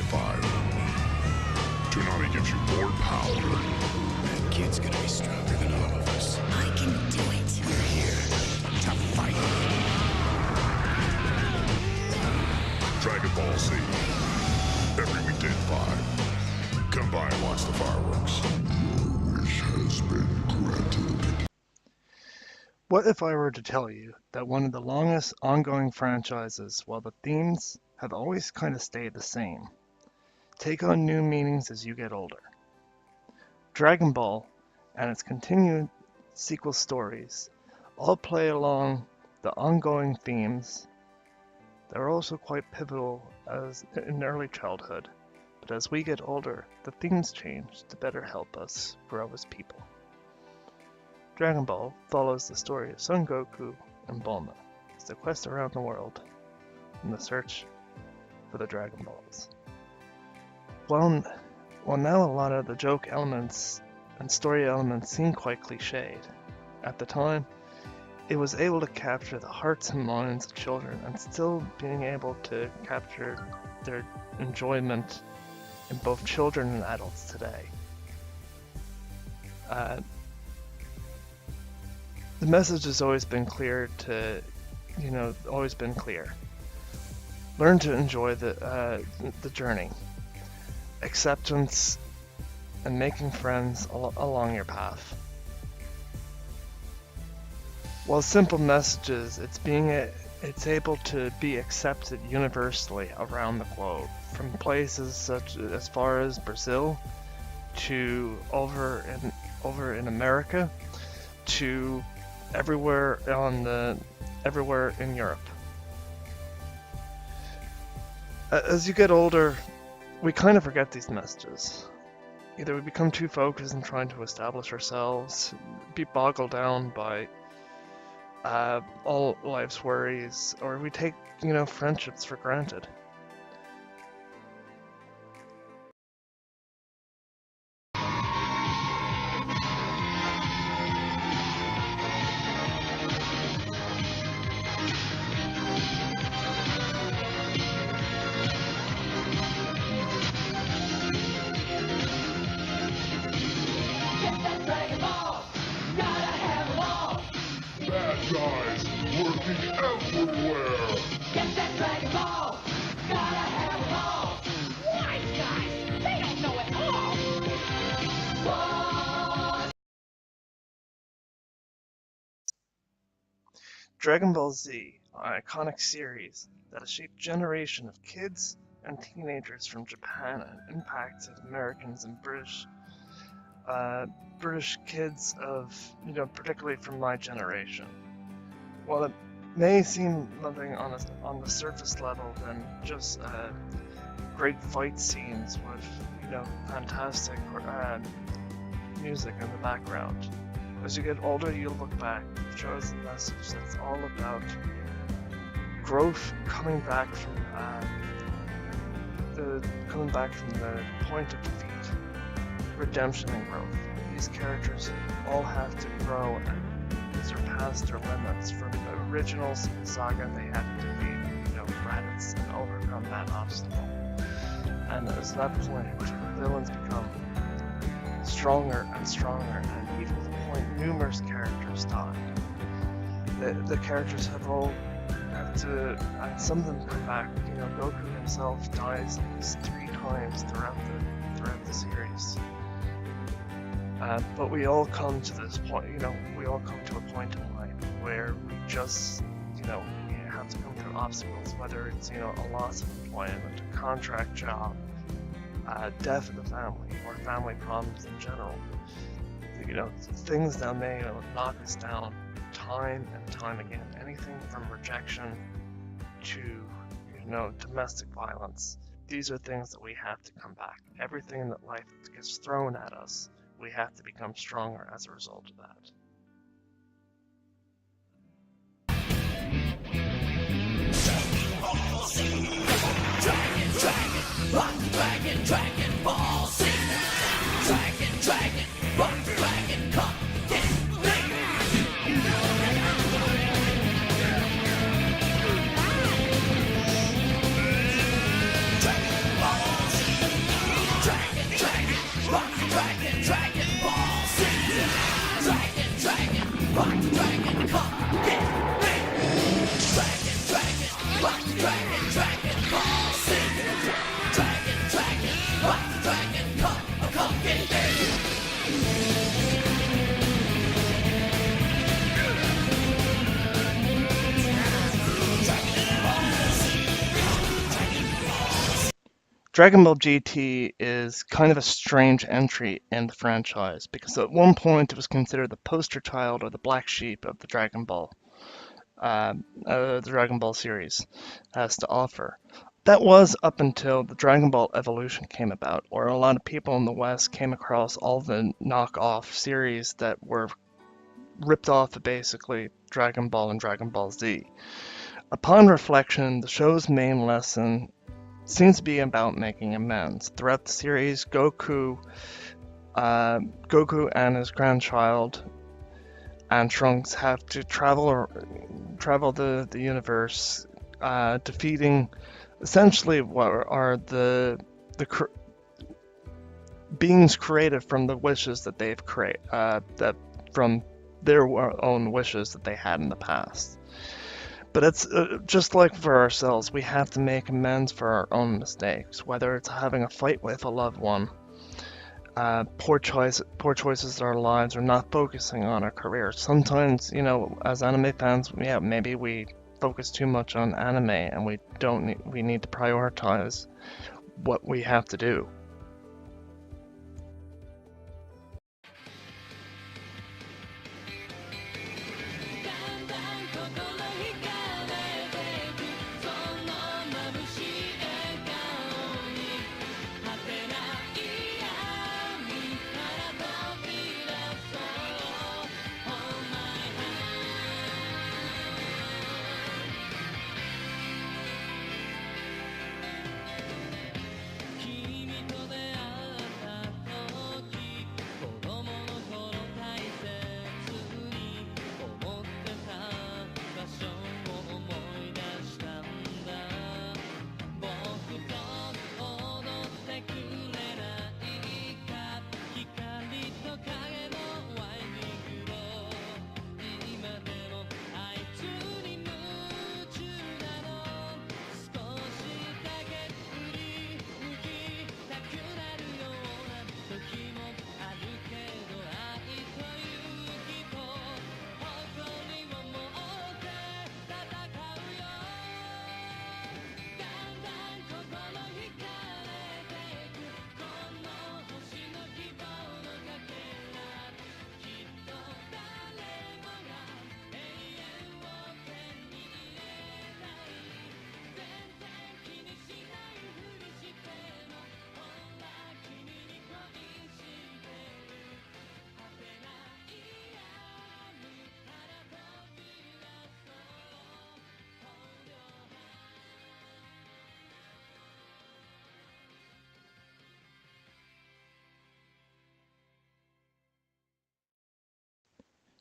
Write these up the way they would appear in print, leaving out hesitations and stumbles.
fire. Toonami gives you more power. That kid's gonna be stronger than all of us. I can do it. We're here to fight. DragonBallZ. Every weekday at 5. Come by and watch the fireworks. Your wish has been granted. What if I were to tell you that one of the longest ongoing franchises, while the themes have always kind of stayed the same, take on new meanings as you get older? Dragon Ball and its continued sequel stories all play along the ongoing themes. They're also quite pivotal as in early childhood, but as we get older, the themes change to better help us grow as people. Dragon Ball follows the story of Son Goku and Bulma as they quest around the world in the search for the Dragon Balls. Well, now a lot of the joke elements and story elements seem quite cliched. At the time, it was able to capture the hearts and minds of children and still being able to capture their enjoyment in both children and adults today. The message has always been clear always been clear. Learn to enjoy the journey, acceptance, and making friends along your path. While simple messages, it's able to be accepted universally around the globe, from places such as far as Brazil to over in America to everywhere in Europe. As you get older, we kind of forget these messages. Either we become too focused in trying to establish ourselves, be boggled down by all life's worries, or we take, friendships for granted. Guys working everywhere. Get that Dragon Ball! Gotta have them all! Wise guys! They don't know it all! Dragon Ball Z, an iconic series that has shaped a generation of kids and teenagers from Japan and impacted Americans and British kids of, particularly from my generation. While it may seem nothing on the surface level than just great fight scenes with, fantastic music in the background, as you get older, you'll look back. It shows a message that's all about growth, coming back from the point of defeat, redemption and growth. These characters all have to grow and surpass their limits. From the original saga, they had to defeat, Raditz and overcome that obstacle. And at that point, the villains become stronger and stronger, and even to the point numerous characters die. The characters have to, and some of them come back. Goku himself dies at least 3 times throughout the series. But we all come to this point, we all come to a point in life where we just, we have to come through obstacles, whether it's, a loss of employment, a contract job, death of the family, or family problems in general. Things that may knock us down time and time again. Anything from rejection to, domestic violence. These are things that we have to come back. Everything that life gets thrown at us, we have to become stronger as a result of that. Dragon Ball Z! Dragon, come get me! Dragon Ball Z! Dragon Ball GT is kind of a strange entry in the franchise because at one point it was considered the poster child or the black sheep of the Dragon Ball series has to offer. That was up until the Dragon Ball Evolution came about, or a lot of people in the West came across all the knockoff series that were ripped off of basically Dragon Ball and Dragon Ball Z. Upon reflection, the show's main lesson seems to be about making amends. Throughout the series, Goku and his grandchild and Trunks have to travel the universe, defeating essentially what are the beings created from the wishes that they've created, that from their own wishes that they had in the past. But it's just like for ourselves, we have to make amends for our own mistakes, whether it's having a fight with a loved one, poor choices in our lives, or not focusing on our career. Sometimes, as anime fans, yeah, maybe we focus too much on anime, and we need to prioritize what we have to do.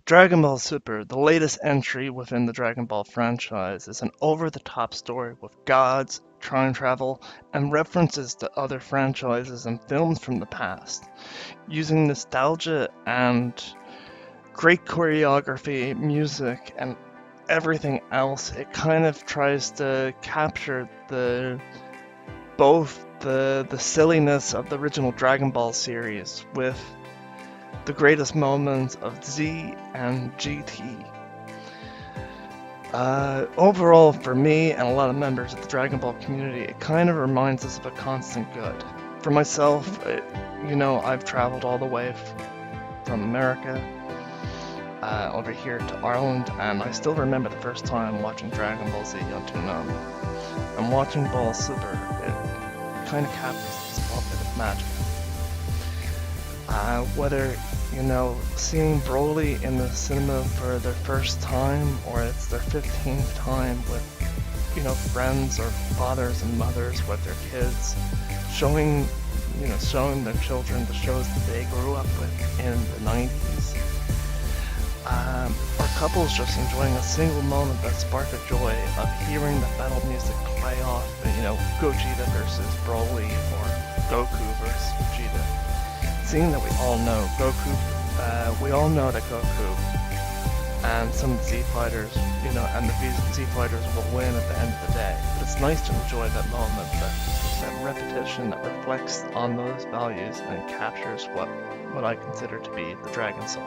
Dragon Ball Super, the latest entry within the Dragon Ball franchise, is an over-the-top story with gods, time travel, and references to other franchises and films from the past. Using nostalgia and great choreography, music, and everything else, it kind of tries to capture both the silliness of the original Dragon Ball series with the greatest moments of Z and GT. Overall, for me and a lot of members of the Dragon Ball community, it kind of reminds us of a constant good. For myself, I've traveled all the way from America over here to Ireland, and I still remember the first time watching Dragon Ball Z on Toonami. And watching Ball Super, it kind of captures this small bit of magic. Whether seeing Broly in the cinema for their first time, or it's their 15th time with, friends or fathers and mothers with their kids, showing their children the shows that they grew up with in the 90s. Or couples just enjoying a single moment that sparked a joy of hearing the battle music play off, Gogeta versus Broly, or Goku versus Vegeta. Seeing that we all know that Goku and some of the Z fighters, and the Z fighters will win at the end of the day. But it's nice to enjoy that moment, that repetition that reflects on those values and captures what I consider to be the Dragon Soul.